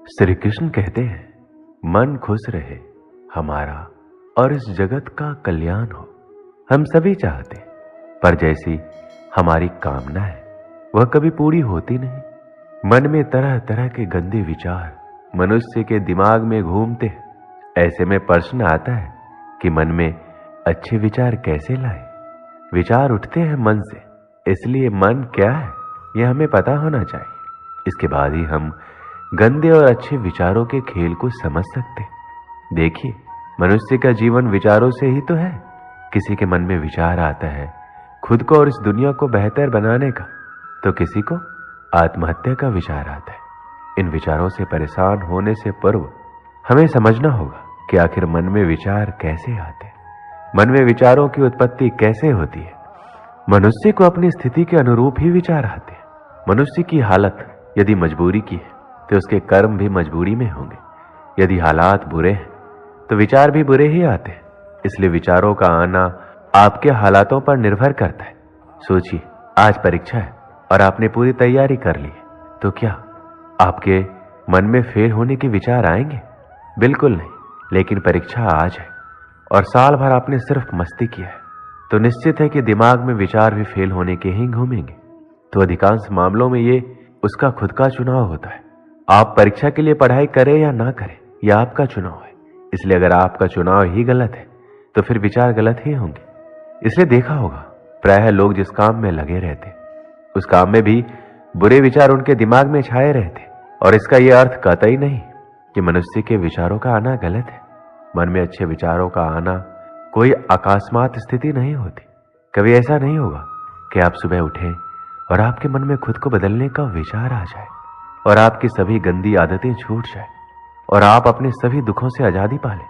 श्री कृष्ण कहते हैं, मन खुश रहे हमारा और इस जगत का कल्याण हो। हम सभी चाहते हैं, पर जैसी हमारी कामना है वह कभी पूरी होती नहीं। मन में तरह तरह के गंदे विचार मनुष्य के दिमाग में घूमते हैं। ऐसे में प्रश्न आता है कि मन में अच्छे विचार कैसे लाए। विचार उठते हैं मन से, इसलिए मन क्या है यह हमें पता होना चाहिए। इसके बाद ही हम गंदे और अच्छे विचारों के खेल को समझ सकते। देखिए, मनुष्य का जीवन विचारों से ही तो है। किसी के मन में विचार आता है खुद को और इस दुनिया को बेहतर बनाने का, तो किसी को आत्महत्या का विचार आता है। इन विचारों से परेशान होने से पूर्व हमें समझना होगा कि आखिर मन में विचार कैसे आते हैं, मन में विचारों की उत्पत्ति कैसे होती है। मनुष्य को अपनी स्थिति के अनुरूप ही विचार आते हैं। मनुष्य की हालत यदि मजबूरी की है तो उसके कर्म भी मजबूरी में होंगे। यदि हालात बुरे हैं तो विचार भी बुरे ही आते हैं। इसलिए विचारों का आना आपके हालातों पर निर्भर करता है। सोचिए, आज परीक्षा है और आपने पूरी तैयारी कर ली है, तो क्या आपके मन में फेल होने के विचार आएंगे? बिल्कुल नहीं। लेकिन परीक्षा आज है और साल भर आपने सिर्फ मस्ती किया है, तो निश्चित है कि दिमाग में विचार भी फेल होने के ही घूमेंगे। तो अधिकांश मामलों में ये उसका खुद का चुनाव होता है। आप परीक्षा के लिए पढ़ाई करें या ना करें, यह आपका चुनाव है। इसलिए अगर आपका चुनाव ही गलत है तो फिर विचार गलत ही होंगे। इसलिए देखा होगा, प्रायः लोग जिस काम में लगे रहते उस काम में भी बुरे विचार उनके दिमाग में छाए रहते। और इसका यह अर्थ कतई नहीं कि मनुष्य के विचारों का आना गलत है। मन में अच्छे विचारों का आना कोई अकस्मात स्थिति नहीं होती। कभी ऐसा नहीं होगा कि आप सुबह उठें और आपके मन में खुद को बदलने का विचार आ जाए और आपकी सभी गंदी आदतें छूट जाए और आप अपने सभी दुखों से आजादी पालें।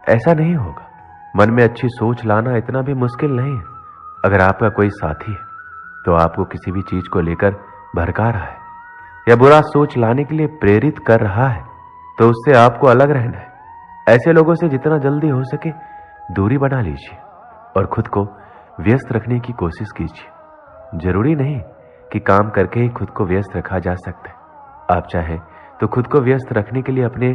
ऐसा नहीं होगा। मन में अच्छी सोच लाना इतना भी मुश्किल नहीं है। अगर आपका कोई साथी है तो आपको किसी भी चीज को लेकर भड़का रहा है या बुरा सोच लाने के लिए प्रेरित कर रहा है, तो उससे आपको अलग रहना है। ऐसे लोगों से जितना जल्दी हो सके दूरी बना लीजिए और खुद को व्यस्त रखने की कोशिश कीजिए। जरूरी नहीं कि काम करके ही खुद को व्यस्त रखा जा सकता है। आप चाहें तो खुद को व्यस्त रखने के लिए अपने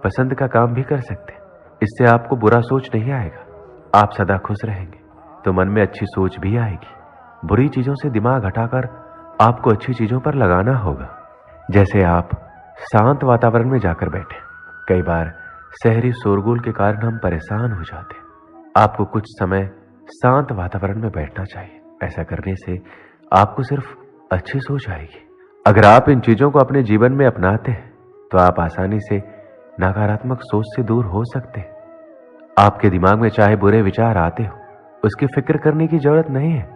पसंद का काम भी कर सकते हैं। इससे आपको बुरा सोच नहीं आएगा। आप सदा खुश रहेंगे तो मन में अच्छी सोच भी आएगी। बुरी चीजों से दिमाग हटाकर आपको अच्छी चीजों पर लगाना होगा। जैसे आप शांत वातावरण में जाकर बैठे। कई बार शहरी शोरगुल के कारण हम परेशान हो जाते हैं। आपको कुछ समय शांत वातावरण में बैठना चाहिए। ऐसा करने से आपको सिर्फ अच्छी सोच आएगी। अगर आप इन चीजों को अपने जीवन में अपनाते हैं तो आप आसानी से नकारात्मक सोच से दूर हो सकते हैं। आपके दिमाग में चाहे बुरे विचार आते हो, उसकी फिक्र करने की जरूरत नहीं है।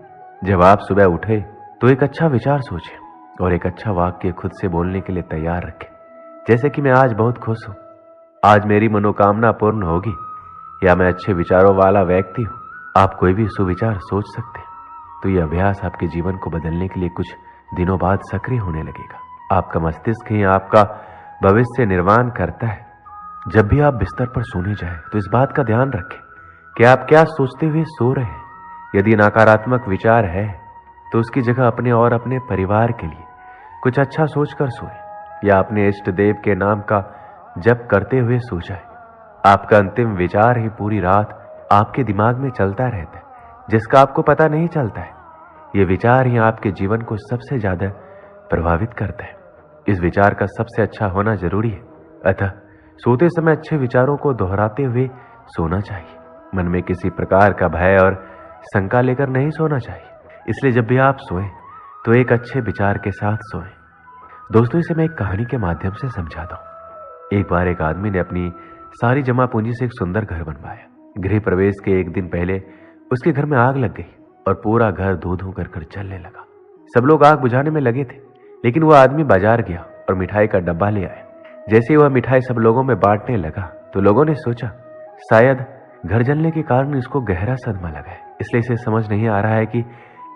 जब आप सुबह उठे तो एक अच्छा विचार सोचें और एक अच्छा वाक्य खुद से बोलने के लिए तैयार रखें। जैसे कि मैं आज बहुत खुश हूं, आज मेरी मनोकामना पूर्ण होगी, या मैं अच्छे विचारों वाला व्यक्ति हूं। आप कोई भी सुविचार सोच सकते हैं। तो यह अभ्यास आपके जीवन को बदलने के लिए कुछ दिनों बाद सक्रिय होने लगेगा। आपका मस्तिष्क ही आपका भविष्य निर्माण करता है। जब भी आप बिस्तर पर सोने जाएं तो इस बात का ध्यान रखें कि आप क्या सोचते हुए सो रहे हैं। यदि नकारात्मक विचार है तो उसकी जगह अपने और अपने परिवार के लिए कुछ अच्छा सोचकर सोएं या अपने इष्ट देव के नाम का जप करते हुए सो जाएं। आपका अंतिम विचार ही पूरी रात आपके दिमाग में चलता रहता है, जिसका आपको पता नहीं चलता है। यह विचार ही आपके जीवन को सबसे ज्यादा प्रभावित करता है। इस विचार का सबसे अच्छा होना जरूरी है। अतः सोते समय अच्छे विचारों को दोहराते हुए सोना चाहिए। मन में किसी प्रकार का भय और शंका लेकर नहीं सोना चाहिए। इसलिए जब भी आप सोएं तो एक अच्छे विचार के साथ सोएं। दोस्तों, इसे मैं एक कहानी के माध्यम से समझाता हूं। एक बार एक आदमी ने अपनी सारी जमा पूंजी से एक सुंदर घर बनवाया। गृह प्रवेश के एक दिन पहले उसके घर में आग लग गई और पूरा घर धू धू कर जलने लगा। सब लोग आग बुझाने में लगे थे, लेकिन वह आदमी बाजार गया और मिठाई का डब्बा ले आया। जैसे ही वह मिठाई सब लोगों में बांटने लगा तो लोगों ने सोचा शायद घर जलने के कारण इसको गहरा सदमा लगा है, इसलिए इसे समझ नहीं आ रहा है कि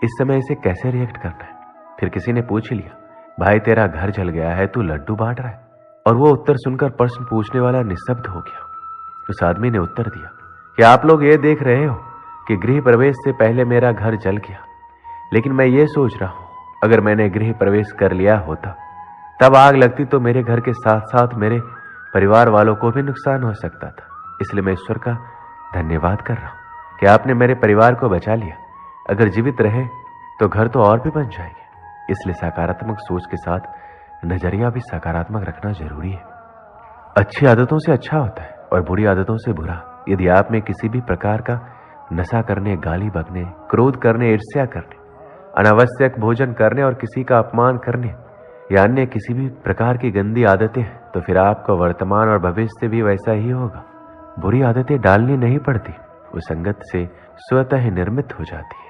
इस समय इसे कैसे रिएक्ट करना है। फिर किसी ने पूछ लिया, भाई तेरा घर जल गया है, तू लड्डू बांट रहा है? और वो उत्तर सुनकर प्रश्न पूछने वाला निस्तब्ध हो गया। उस आदमी ने उत्तर दिया कि आप लोग ये देख रहे हो कि गृह प्रवेश से पहले मेरा घर जल गया, लेकिन मैं ये सोच रहा हूं अगर मैंने गृह प्रवेश कर लिया होता तब आग लगती तो मेरे घर के साथ साथ मेरे परिवार वालों को भी नुकसान हो सकता था। इसलिए मैं ईश्वर का धन्यवाद कर रहा हूं कि आपने मेरे परिवार को बचा लिया। अगर जीवित रहे तो घर तो और भी बन जाएंगे। इसलिए सकारात्मक सोच के साथ नजरिया भी सकारात्मक रखना जरूरी है। अच्छी आदतों से अच्छा होता है और बुरी आदतों से बुरा। यदि आप में किसी भी प्रकार का नशा करने, गाली बकने, क्रोध करने, ईर्ष्या करने, अनावश्यक भोजन करने और किसी का अपमान करने या अन्य किसी भी प्रकार की गंदी आदतें हैं, तो फिर आपका वर्तमान और भविष्य भी वैसा ही होगा। बुरी आदतें डालनी नहीं पड़ती, वो संगत से स्वतः ही निर्मित हो जाती है।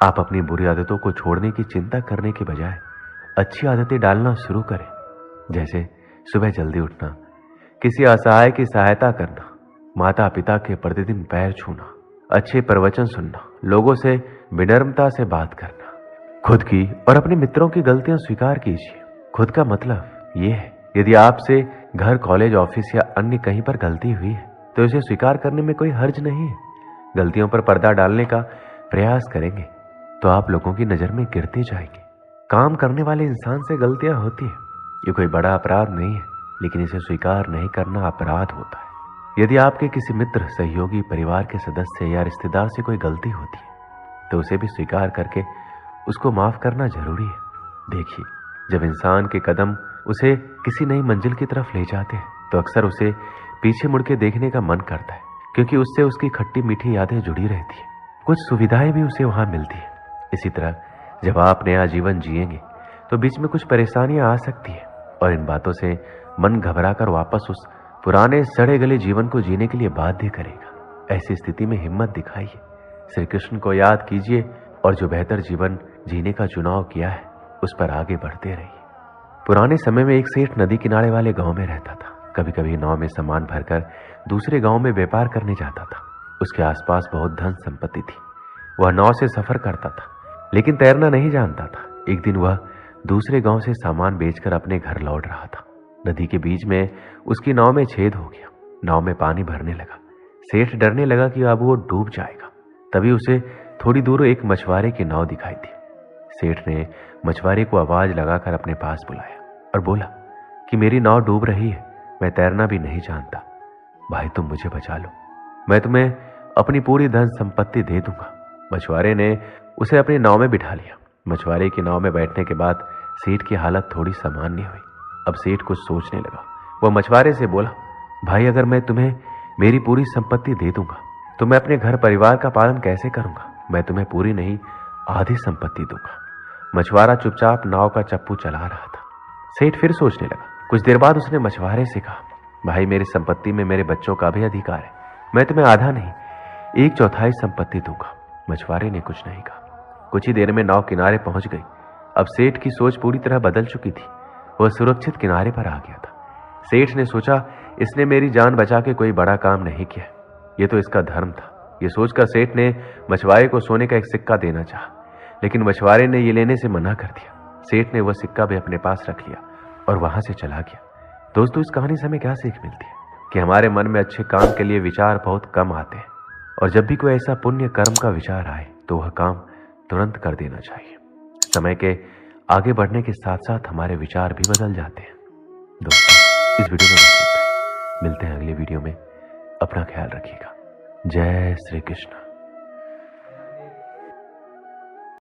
आप अपनी बुरी आदतों को छोड़ने की चिंता करने के बजाय अच्छी आदतें डालना शुरू करें। जैसे सुबह जल्दी उठना, किसी असहाय की सहायता करना, माता पिता के प्रतिदिन पैर छूना, अच्छे प्रवचन सुनना, लोगों से विनम्रता से बात करना। खुद की और अपने मित्रों की गलतियां स्वीकार कीजिए। खुद का मतलब यह है, यदि आपसे घर, कॉलेज, ऑफिस या अन्य कहीं पर गलती हुई है तो इसे स्वीकार करने में कोई हर्ज नहीं है। गलतियों पर पर्दा डालने का प्रयास करेंगे तो आप लोगों की नजर में गिरते जाएंगे। काम करने वाले इंसान से गलतियां होती है, ये कोई बड़ा अपराध नहीं है, लेकिन इसे स्वीकार नहीं करना अपराध होता है। यदि आपके किसी मित्र, सहयोगी, परिवार के सदस्य या रिश्तेदार से कोई गलती होती है तो उसे भी स्वीकार करके उसको माफ करना जरूरी है। देखिए, जब इंसान के कदम उसे किसी नई मंजिल की तरफ ले जाते हैं तो अक्सर उसे पीछे मुड़ के देखने का मन करता है, क्योंकि उससे उसकी खट्टी मीठी यादें जुड़ी रहती है, कुछ सुविधाएं भी उसे वहां मिलती है। इसी तरह जब आप नया जीवन जिएंगे तो बीच में कुछ परेशानियां आ सकती है और इन बातों से मन घबराकर वापस उस पुराने सड़े गले जीवन को जीने के लिए बाध्य करेगा। ऐसी स्थिति में हिम्मत दिखाइए, श्री कृष्ण को याद कीजिए और जो बेहतर जीवन जीने का चुनाव किया है उस पर आगे बढ़ते रहिए। पुराने समय में एक सेठ नदी किनारे वाले गांव में रहता था। कभी कभी नाव में सामान भरकर दूसरे गांव में व्यापार करने जाता था। उसके आसपास बहुत धन संपत्ति थी। वह नाव से सफर करता था, लेकिन तैरना नहीं जानता था। एक दिन वह दूसरे गांव से सामान बेचकर अपने घर लौट रहा था। नदी के बीच में उसकी नाव में छेद हो गया। नाव में पानी भरने लगा। सेठ डरने लगा कि अब वो डूब जाएगा। तभी उसे थोड़ी दूर एक मछुआरे की नाव दिखाई दी। सेठ ने मछुआरे को आवाज लगाकर अपने पास बुलाया और बोला कि मेरी नाव डूब रही है, मैं तैरना भी नहीं जानता, भाई तुम मुझे बचा लो, मैं तुम्हें अपनी पूरी धन संपत्ति दे दूंगा। मछुआरे ने उसे अपनी नाव में बिठा लिया। मछुआरे की नाव में बैठने के बाद सेठ की हालत थोड़ी सामान्य हुई। अब सेठ कुछ सोचने लगा। वह मछुआरे से बोला, भाई अगर मैं तुम्हें मेरी पूरी संपत्ति दे दूंगा तो मैं अपने घर परिवार का पालन कैसे करूंगा? मैं तुम्हें पूरी नहीं आधी संपत्ति दूंगा। मछुआरा चुपचाप नाव का चप्पू चला रहा था। सेठ फिर सोचने लगा। कुछ देर बाद उसने मछुआरे से कहा, भाई मेरी संपत्ति में मेरे बच्चों का भी अधिकार है, मैं तुम्हें आधा नहीं 1/4 संपत्ति दूंगा। मछुआरे ने कुछ नहीं कहा। कुछ ही देर में नाव किनारे पहुंच गई। अब सेठ की सोच पूरी तरह बदल चुकी थी। वह सुरक्षित किनारे पर आ गया था। सेठ ने सोचा, इसने मेरी जान बचा के कोई बड़ा काम नहीं किया, यह तो इसका धर्म था। यह सोचकर सेठ ने मछुआरे को सोने का एक सिक्का देना चाहा, लेकिन मछुआरे ने यह लेने से मना कर दिया। सेठ ने वह सिक्का भी अपने पास रख लिया और वहां से चला गया। दोस्तों, इस कहानी से हमें क्या सीख मिलती है कि हमारे मन में अच्छे काम के लिए विचार बहुत कम आते हैं, और जब भी कोई ऐसा पुण्य कर्म का विचार आए तो वह काम तुरंत कर देना चाहिए। समय के आगे बढ़ने के साथ साथ हमारे विचार भी बदल जाते हैं। दोस्तों, इस वीडियो में बस इतना ही। मिलते हैं अगले वीडियो में। अपना ख्याल रखिएगा। जय श्री कृष्ण।